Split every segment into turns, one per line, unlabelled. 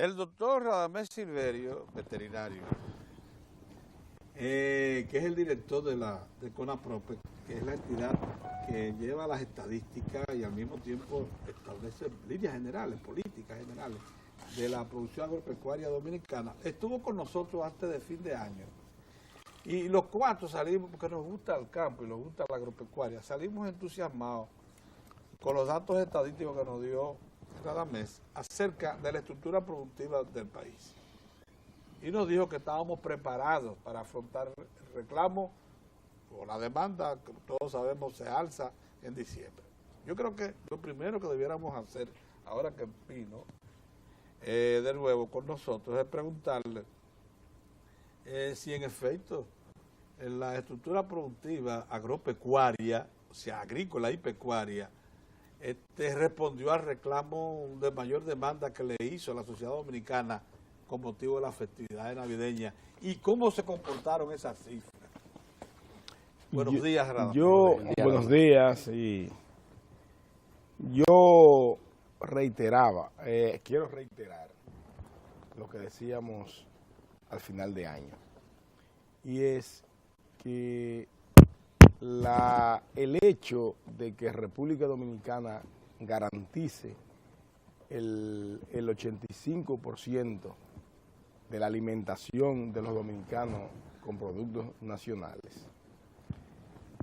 El doctor Radamés Silverio, veterinario, que es el director de CONAPROPE, que es la entidad que lleva las estadísticas y al mismo tiempo establece líneas generales, políticas generales de la producción agropecuaria dominicana, estuvo con nosotros antes de fin de año. Y los cuatro salimos, porque nos gusta el campo y nos gusta la agropecuaria, salimos entusiasmados con los datos estadísticos que nos dio Radamés acerca de la estructura productiva del país. Y nos dijo que estábamos preparados para afrontar el reclamo o la demanda, que todos sabemos se alza en diciembre. Yo creo que lo primero que debiéramos hacer, ahora que vino de nuevo con nosotros, es preguntarle si en efecto en la estructura productiva agropecuaria, o sea, agrícola y pecuaria, respondió al reclamo de mayor demanda que le hizo la sociedad dominicana con motivo de las festividades navideñas, y cómo se comportaron esas cifras. Buenos días, Radamés.
Buenos días, y yo quiero reiterar lo que decíamos al final de año, y es que el hecho de que República Dominicana garantice el 85% de la alimentación de los dominicanos con productos nacionales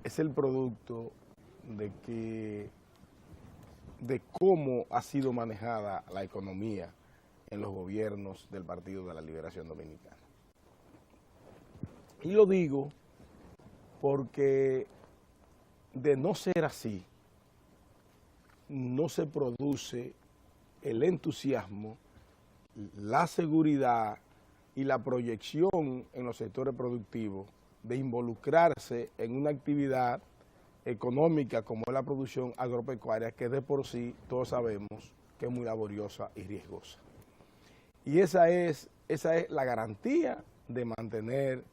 es el producto de cómo ha sido manejada la economía en los gobiernos del Partido de la Liberación Dominicana. Y lo digo porque de no ser así, no se produce el entusiasmo, la seguridad y la proyección en los sectores productivos de involucrarse en una actividad económica como es la producción agropecuaria, que de por sí todos sabemos que es muy laboriosa y riesgosa. Y esa es la garantía de mantener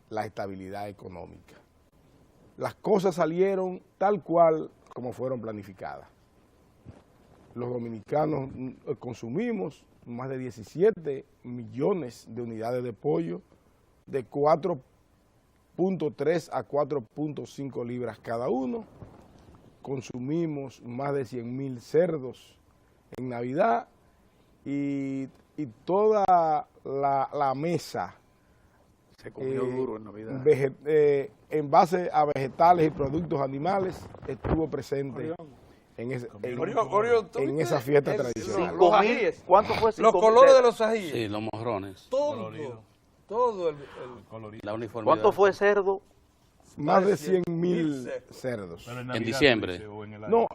la estabilidad económica. Las cosas salieron tal cual como fueron planificadas. Los dominicanos consumimos más de 17 millones de unidades de pollo, de 4.3 a 4.5 libras cada uno. Consumimos más de 100.000 cerdos en Navidad, y toda la mesa
se comió duro en Navidad.
En base a vegetales y productos animales estuvo presente en esa fiesta tradicional.
Los ajíes. ¿Cuánto fue?
Los colores de los ajíes.
Sí, los morrones.
Todo el colorido.
La uniformidad.
¿Cuánto fue cerdo?
Más de 100.000 cerdos.
En diciembre.
No,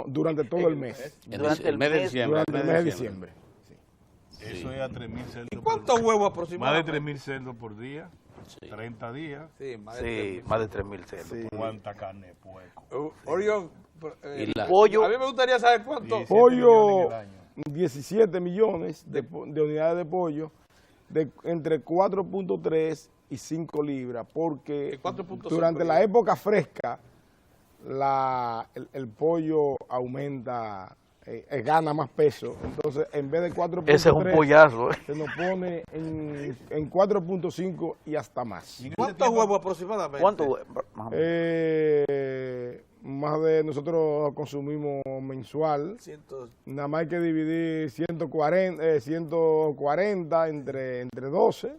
durante todo el mes.
Durante el mes de diciembre.
Durante el mes de diciembre.
Eso es a 3.000 cerdos.
¿Y cuántos huevos aproximadamente?
Más de 3.000 cerdos por día, 30 días.
Sí, más
de 3.000 cerdos.
Sí.
¿Cuánta carne de puerco?
Orión,
pollo.
A mí me gustaría saber cuánto.
Pollo, 17 millones de unidades de pollo, entre 4.3 y 5 libras, porque durante la época fresca el pollo aumenta, gana más peso. Entonces, en vez de 4.3,
ese es un pollazo,
se nos pone en 4.5 y hasta más.
¿Cuántos huevos aproximadamente?
¿Cuántos huevos?
Más de nosotros consumimos mensual. Nada más hay que dividir 140 entre 12.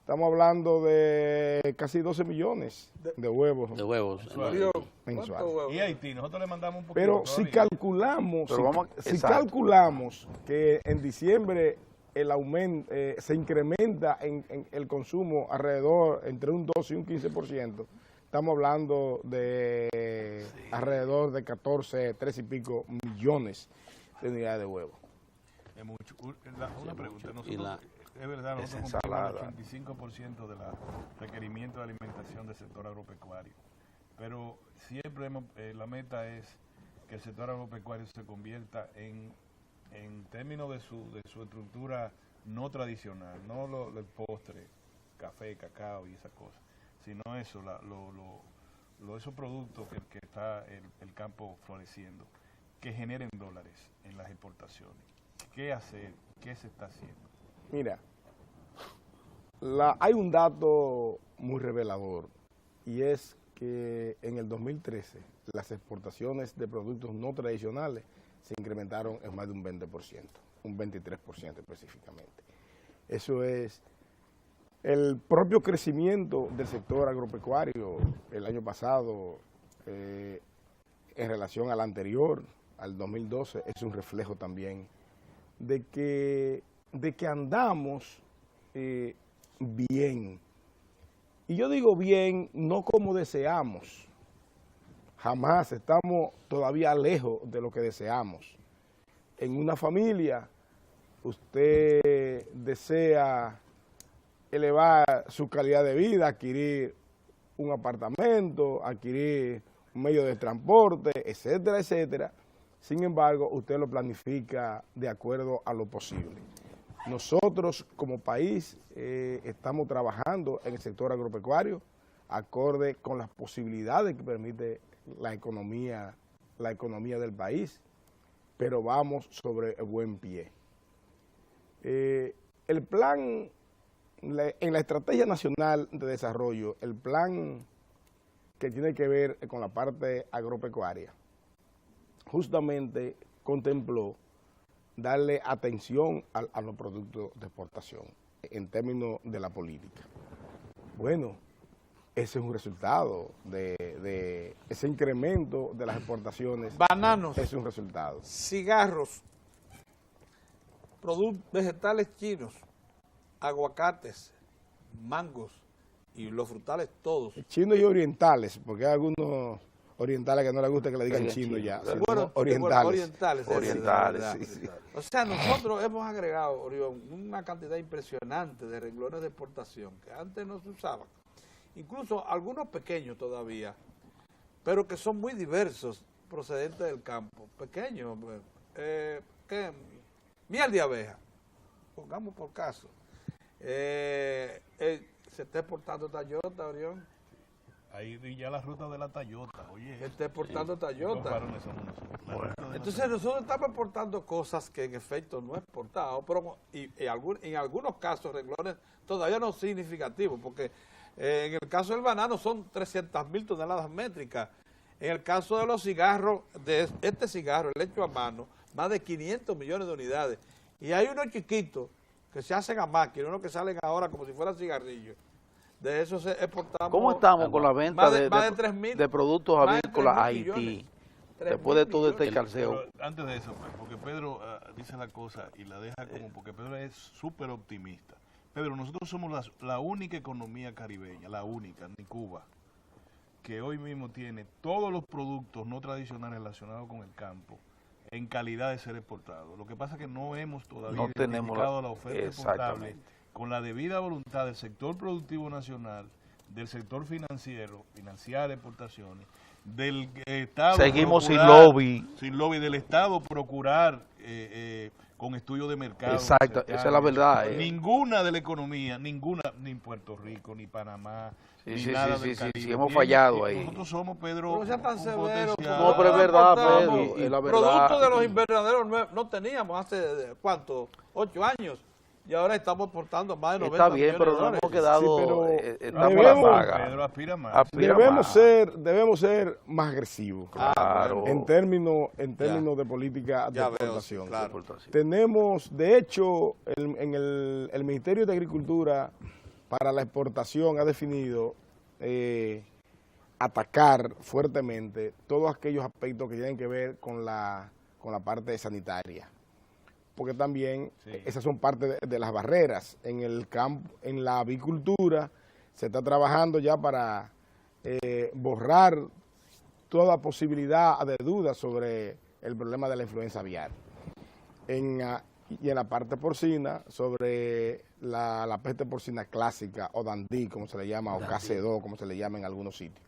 Estamos hablando de casi 12 millones de huevos.
De huevos.
Mensual.
Y Haití, nosotros le mandamos un poquito.
Pero si calculamos que en diciembre el aumento se incrementa en el consumo alrededor entre un 12 y un 15%, estamos hablando de alrededor de 13 y pico millones de unidades de huevos.
Es mucho. Una pregunta. Nosotros, es verdad, nosotros cumplimos el 85% de los requerimientos de alimentación del sector agropecuario, pero siempre la meta es que el sector agropecuario se convierta en términos de su estructura no tradicional, no el postre, café, cacao y esas cosas, sino eso, esos productos que está el campo floreciendo, que generen dólares en las exportaciones. ¿Qué hacer qué se está haciendo.
Mira, hay un dato muy revelador y es que en el 2013 las exportaciones de productos no tradicionales se incrementaron en más de un 20%, un 23% específicamente. Eso es el propio crecimiento del sector agropecuario el año pasado en relación al anterior, al 2012, es un reflejo también de que andamos bien. Y yo digo bien, no como deseamos. Jamás estamos todavía lejos de lo que deseamos. En una familia, usted desea elevar su calidad de vida, adquirir un apartamento, adquirir un medio de transporte, etcétera, etcétera. Sin embargo, usted lo planifica de acuerdo a lo posible. Nosotros como país estamos trabajando en el sector agropecuario acorde con las posibilidades que permite la economía del país, pero vamos sobre buen pie. El plan, en la Estrategia Nacional de Desarrollo, el plan que tiene que ver con la parte agropecuaria, justamente contempló darle atención a los productos de exportación en términos de la política. Bueno, ese es un resultado de ese incremento de las exportaciones.
Bananos,
es un resultado.
cigarros, productos vegetales chinos, aguacates, mangos y los frutales todos.
Chinos y orientales, porque hay algunos orientales que no les gusta que le digan chino ya.
Bueno, orientales.
Orientales, sí.
O sea, nosotros hemos agregado, Orión, una cantidad impresionante de renglones de exportación que antes no se usaban. Incluso algunos pequeños todavía, pero que son muy diversos, procedentes del campo. Pequeños, miel de abeja, pongamos por caso. Se está exportando Toyota, Orión.
Ahí ya la ruta de la Toyota, oye.
Está exportando Toyota.
Bueno.
Entonces nosotros estamos exportando cosas que en efecto no exportamos, pero en algunos casos renglones todavía no significativos, porque en el caso del banano son 300.000 toneladas métricas. En el caso de los cigarros, de este cigarro, el hecho a mano, más de 500 millones de unidades. Y hay unos chiquitos que se hacen a máquina, unos que salen ahora como si fueran cigarrillos. De eso se exportamos.
¿Cómo estamos con la venta de productos avícolas a Haití? Después de todo este calceo.
Antes de eso, porque Pedro dice la cosa y la deja como, porque Pedro es súper optimista. Pedro, nosotros somos la única economía caribeña, la única, ni Cuba, que hoy mismo tiene todos los productos no tradicionales relacionados con el campo en calidad de ser exportados. Lo que pasa es que no hemos todavía identificado la oferta exportable con la debida voluntad del sector productivo nacional, del sector financiar exportaciones, del Estado.
Seguimos sin lobby.
Sin lobby del Estado, procurar con estudios de mercado.
Exacto, esa es la verdad.
Ninguna de la economía, ninguna, ni Puerto Rico, ni Panamá, ni nada del Caribe.
Sí, hemos fallado ahí.
Nosotros somos, Pedro,
no, tan severo,
no, pero es verdad, Pedro, es la verdad.
Productos de los invernaderos no teníamos hace, ¿cuánto? 8 años. Y ahora estamos exportando más de 90
Está bien,
millones de
pero no
dólares.
hemos quedado,
estamos
en la saga.
Pedro aspira más.
Debemos ser más agresivos.
Claro.
En términos de política de exportación.
Claro.
Tenemos, de hecho, en el Ministerio de Agricultura para la exportación ha definido atacar fuertemente todos aquellos aspectos que tienen que ver con la parte sanitaria. Porque también esas son parte de las barreras. En el campo, en la avicultura, se está trabajando ya para borrar toda posibilidad de duda sobre el problema de la influenza aviar. Y en la parte porcina, sobre la peste porcina clásica, o dandí, como se le llama, o KC2, como se le llama en algunos sitios.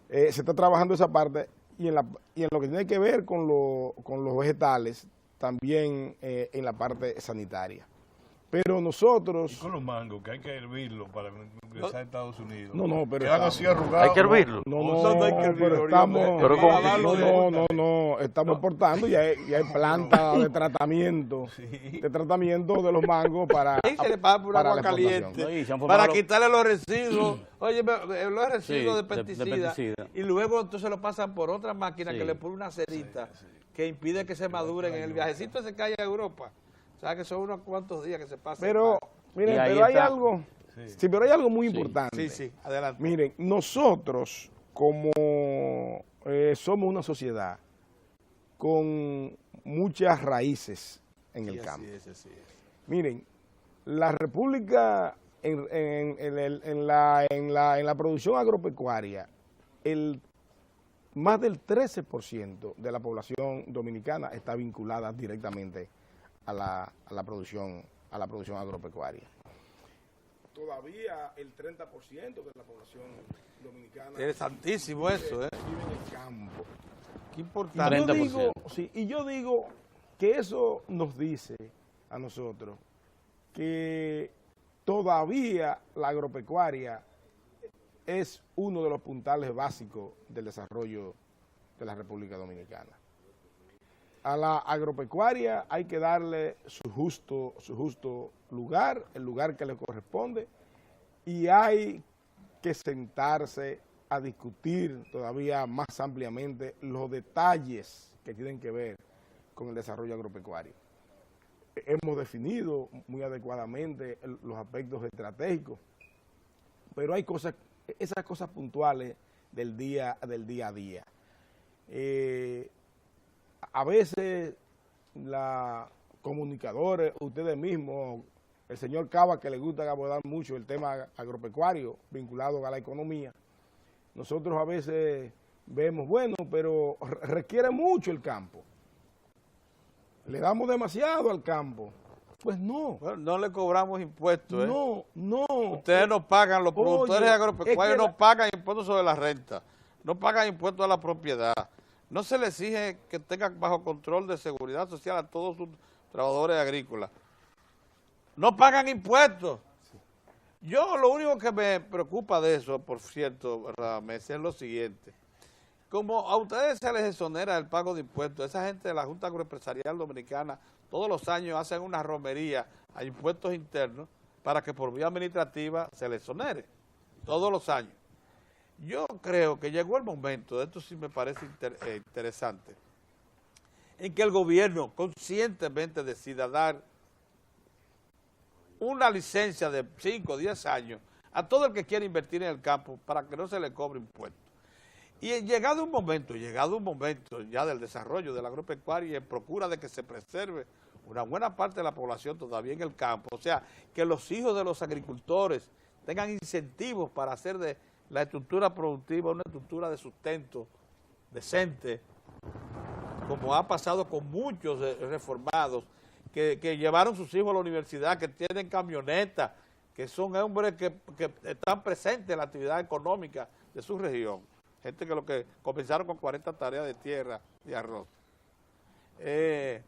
Se está trabajando esa parte, y en lo que tiene que ver con los vegetales, también en la parte sanitaria. Pero nosotros...
Y con los mangos, que hay que hervirlo para ingresar a Estados Unidos.
No, pero...
Quedan así arrugados.
Hay que hervirlo.
No, hay que hervirlo. Estamos exportando y hay plantas de tratamiento, de los mangos para...
Y se le paga por agua caliente, para quitarle los residuos, oye, los residuos de pesticida, y luego entonces lo pasan por otra máquina que le pone una cerita que impide que se maduren en el viajecito ese que hay a Europa. O sea que son unos cuantos días que se pasan.
Pero, miren, pero hay algo, pero hay algo muy importante.
Sí, adelante.
Miren, nosotros como somos una sociedad con muchas raíces en el campo. Así es. Miren, la República en la producción agropecuaria, más del 13% de la población dominicana está vinculada directamente a la producción agropecuaria. Todavía el 30% de la población dominicana...
Interesantísimo eso,
vive en el campo.
Qué importante.
Y yo digo que eso nos dice a nosotros que todavía la agropecuaria es uno de los puntales básicos del desarrollo de la República Dominicana. A la agropecuaria hay que darle su justo lugar, el lugar que le corresponde, y hay que sentarse a discutir todavía más ampliamente los detalles que tienen que ver con el desarrollo agropecuario. Hemos definido muy adecuadamente los aspectos estratégicos, pero hay esas cosas puntuales del día a día. A veces los comunicadores, ustedes mismos, el señor Cava, que le gusta abordar mucho el tema agropecuario vinculado a la economía, nosotros a veces vemos, bueno, pero requiere mucho el campo. Le damos demasiado al campo. Pues no.
Bueno, no le cobramos impuestos.
No.
Ustedes no pagan, los productores agropecuarios no pagan impuestos sobre la renta, no pagan impuestos a la propiedad. No se le exige que tengan bajo control de seguridad social a todos sus trabajadores agrícolas. No pagan impuestos. Yo lo único que me preocupa de eso, por cierto, Radamés, es lo siguiente. Como a ustedes se les exonera el pago de impuestos, esa gente de la Junta Agroempresarial Dominicana todos los años hacen una romería a impuestos internos para que por vía administrativa se les exonere, todos los años. Yo creo que llegó el momento, esto sí me parece interesante, en que el gobierno conscientemente decida dar una licencia de 5 o 10 años a todo el que quiera invertir en el campo para que no se le cobre impuestos. Y llegado un momento ya del desarrollo de la agropecuaria y en procura de que se preserve una buena parte de la población todavía en el campo, o sea, que los hijos de los agricultores tengan incentivos para hacer de la estructura productiva una estructura de sustento decente, como ha pasado con muchos reformados que llevaron sus hijos a la universidad, que tienen camionetas, que son hombres que están presentes en la actividad económica de su región. Gente que comenzaron con 40 tareas de tierra, de arroz. Que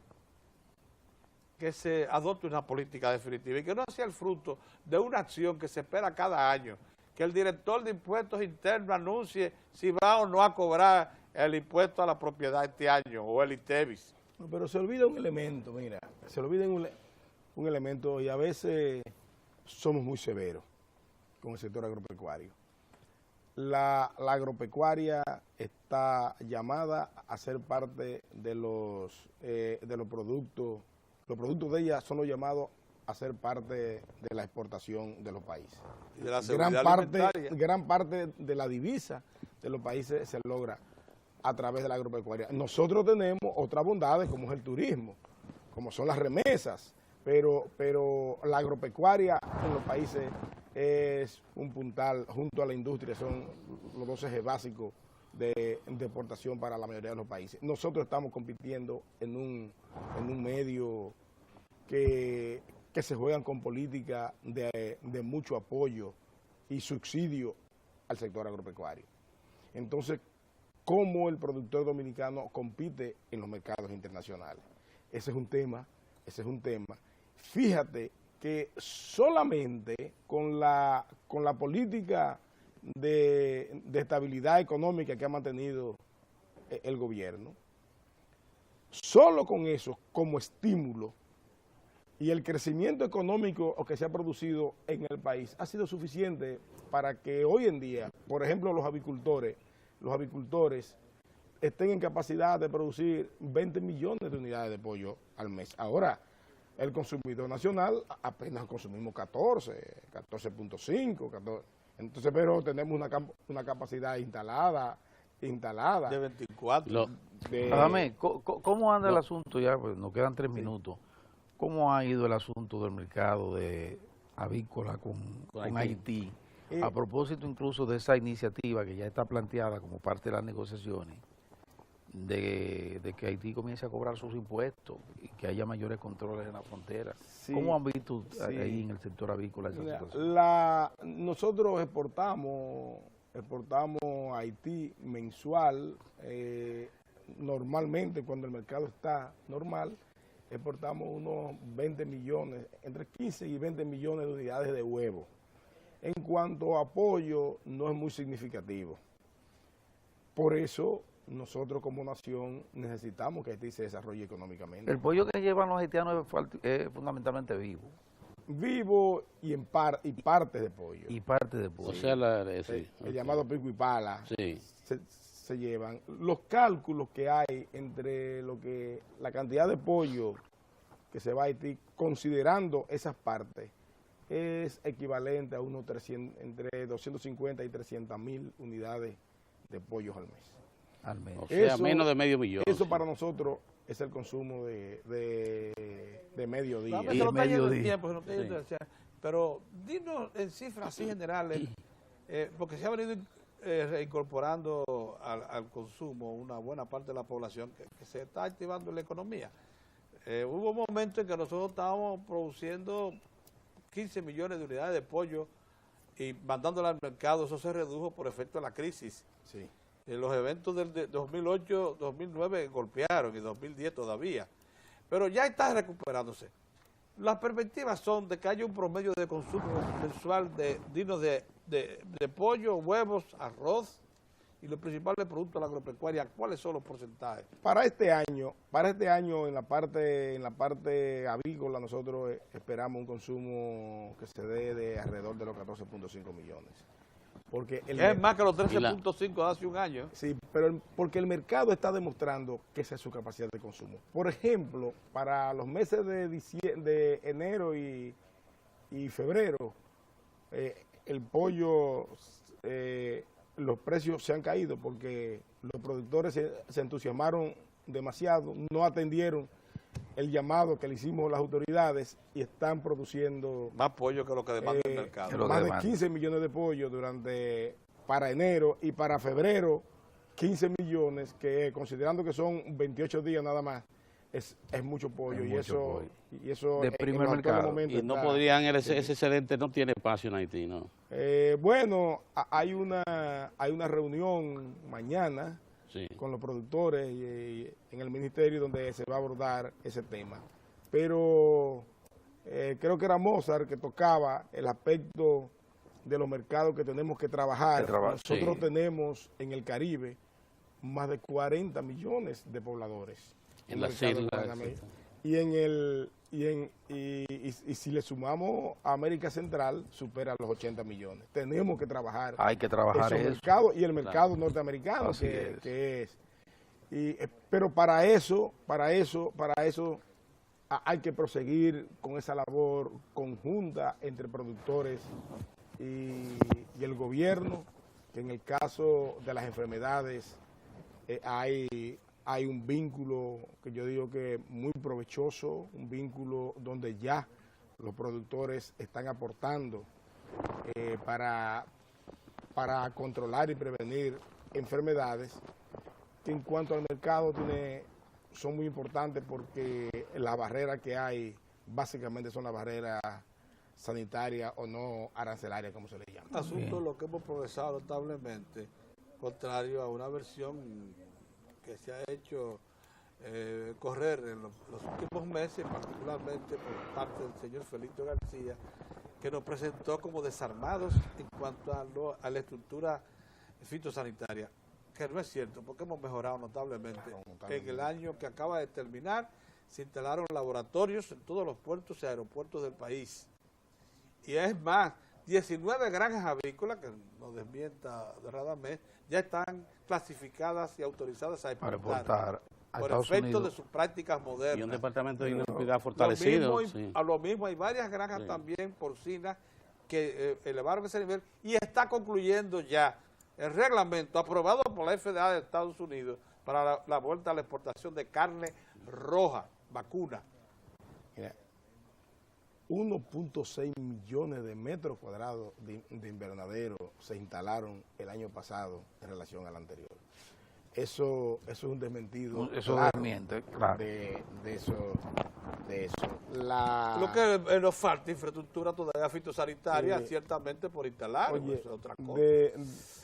se adopte una política definitiva y que no sea el fruto de una acción que se espera cada año, que el director de impuestos internos anuncie si va o no a cobrar el impuesto a la propiedad este año o el ITEVIS.
No, pero se olvida un elemento, mira, se olvida un elemento y a veces somos muy severos con el sector agropecuario. La agropecuaria está llamada a ser parte de los productos de ella son los llamados a ser parte de la exportación de los países.
Y de la seguridad alimentaria.
Gran parte de la divisa de los países se logra a través de la agropecuaria. Nosotros tenemos otras bondades como es el turismo, como son las remesas, pero la agropecuaria en los países es un puntal, junto a la industria, son los dos ejes básicos de exportación para la mayoría de los países. Nosotros estamos compitiendo en un medio que se juegan con políticas de mucho apoyo y subsidio al sector agropecuario. Entonces, ¿cómo el productor dominicano compite en los mercados internacionales? Ese es un tema. Fíjate que solamente con la política de estabilidad económica que ha mantenido el gobierno, solo con eso como estímulo y el crecimiento económico que se ha producido en el país ha sido suficiente para que hoy en día, por ejemplo, los avicultores estén en capacidad de producir 20 millones de unidades de pollo al mes. Ahora, el consumidor nacional apenas consumimos 14.5, 14. Entonces, pero tenemos una capacidad instalada.
De 24.
¿Cómo anda el asunto ya? Pues nos quedan 3 minutos. ¿Cómo ha ido el asunto del mercado de avícola con Haití? A propósito incluso de esa iniciativa que ya está planteada como parte de las negociaciones, de que Haití comience a cobrar sus impuestos y que haya mayores controles en la frontera. Sí, ¿cómo han visto ahí en el sector avícola esa situación?
Nosotros exportamos a Haití mensual, normalmente cuando el mercado está normal, exportamos unos 20 millones, entre 15 y 20 millones de unidades de huevo. En cuanto a pollo, no es muy significativo. Por eso, nosotros como nación necesitamos que Haití se desarrolle económicamente.
El pollo que llevan los haitianos es fundamentalmente vivo.
Vivo y partes de pollo.
Y parte de pollo.
O sea,
el llamado pico y pala.
Sí.
Se llevan. Los cálculos que hay entre la cantidad de pollo que se va a Haití, considerando esas partes, es equivalente a unos entre 250 y 300.000 unidades de pollos al mes.
O sea, menos de medio millón.
Eso para nosotros es el consumo de mediodía.
Pero dinos en cifras así generales, porque se ha venido reincorporando al consumo una buena parte de la población que se está activando en la economía. Hubo un momento en que nosotros estábamos produciendo 15 millones de unidades de pollo y mandándola al mercado. Eso se redujo por efecto de la crisis.
Sí.
Los eventos del 2008, 2009 golpearon y 2010 todavía. Pero ya está recuperándose. Las perspectivas son de que haya un promedio de consumo mensual de pollo, huevos, arroz y los principales productos de la agropecuaria. ¿Cuáles son los porcentajes?
Para este año en la parte avícola nosotros esperamos un consumo que se dé de alrededor de los 14.5 millones. Porque
es más que los 13.5 de hace un año.
Sí, pero porque el mercado está demostrando que esa es su capacidad de consumo. Por ejemplo, para los meses de enero y febrero, el pollo, los precios se han caído porque los productores se entusiasmaron demasiado, no atendieron el llamado que le hicimos las autoridades y están produciendo
más pollo que lo que demanda el mercado.
Más de 15 millones de pollo para enero y para febrero 15 millones, que considerando que son 28 días nada más, es mucho pollo. Y eso
de primer mercado.
Y no podrían, ese excedente no tiene espacio en Haití, ¿no?
Bueno, hay una reunión mañana con los productores y en el ministerio donde se va a abordar ese tema. Pero creo que era Mozart que tocaba el aspecto de los mercados que tenemos que trabajar. Nosotros tenemos en el Caribe más de 40 millones de pobladores.
En las islas.
Y si le sumamos a América Central, supera los 80 millones. Tenemos que trabajar.
Hay que trabajar eso.
Mercado, y el mercado norteamericano que es. Pero para eso hay que proseguir con esa labor conjunta entre productores y el gobierno, que en el caso de las enfermedades hay un vínculo que yo digo que es muy provechoso, un vínculo donde ya los productores están aportando para controlar y prevenir enfermedades que en cuanto al mercado son muy importantes porque las barreras que hay básicamente son las barreras sanitarias o no arancelarias, como se le llama.
Asunto lo que hemos progresado notablemente, contrario a una versión que se ha hecho correr en los últimos meses, particularmente por parte del señor Felito García, que nos presentó como desarmados en cuanto a la estructura fitosanitaria, que no es cierto, porque hemos mejorado notablemente. En el año que acaba de terminar, se instalaron laboratorios en todos los puertos y aeropuertos del país. Y es más, 19 granjas avícolas, que nos desmienta Radamés, ya están clasificadas y autorizadas a exportar por efecto de sus prácticas modernas.
Y un departamento de inocuidad fortalecido.
A lo mismo hay varias granjas también porcinas que elevaron ese nivel y está concluyendo ya el reglamento aprobado por la FDA de Estados Unidos para la vuelta a la exportación de carne roja, vacuna.
1.6 millones de metros cuadrados de invernadero se instalaron el año pasado en relación al anterior. Eso es un desmentido.
Eso desmiente, claro.
De eso.
Lo que nos falta infraestructura todavía fitosanitaria, ciertamente por instalar.
Oye,
eso es otra cosa.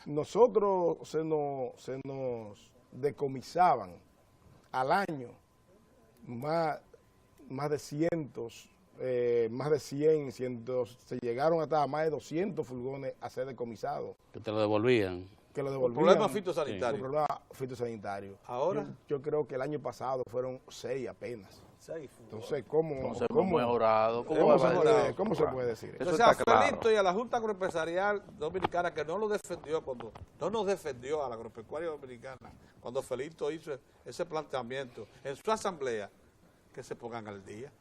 Nosotros se nos decomisaban al año más de cientos, más de 100, se llegaron hasta más de 200 furgones a ser decomisados.
Que te lo devolvían.
Que lo devolvían.
Problemas fitosanitarios.
Por problemas fitosanitarios.
Ahora.
Yo creo que el año pasado fueron 6 apenas.
6
Entonces, ¿cómo
mejorado?
¿Cómo se puede decir eso?
Entonces, a Felito y a la Junta Agroempresarial Dominicana, que no lo defendió cuando no nos defendió a la agropecuaria dominicana, cuando Felito hizo ese planteamiento en su asamblea, que se pongan al día.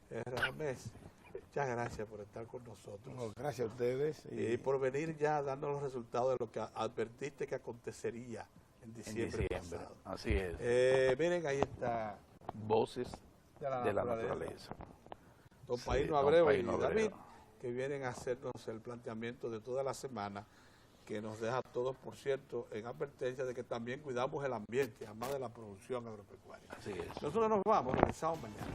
Radamés, muchas gracias por estar con nosotros.
No, gracias a ustedes.
Y por venir ya dando los resultados de lo que advertiste que acontecería en diciembre pasado.
Así es.
Miren, ahí está.
Voces de la naturaleza.
Don Paino Abreu y David, que vienen a hacernos el planteamiento de toda la semana, que nos deja a todos, por cierto, en advertencia de que también cuidamos el ambiente, además de la producción agropecuaria.
Así es.
Nosotros nos vamos, regresamos mañana.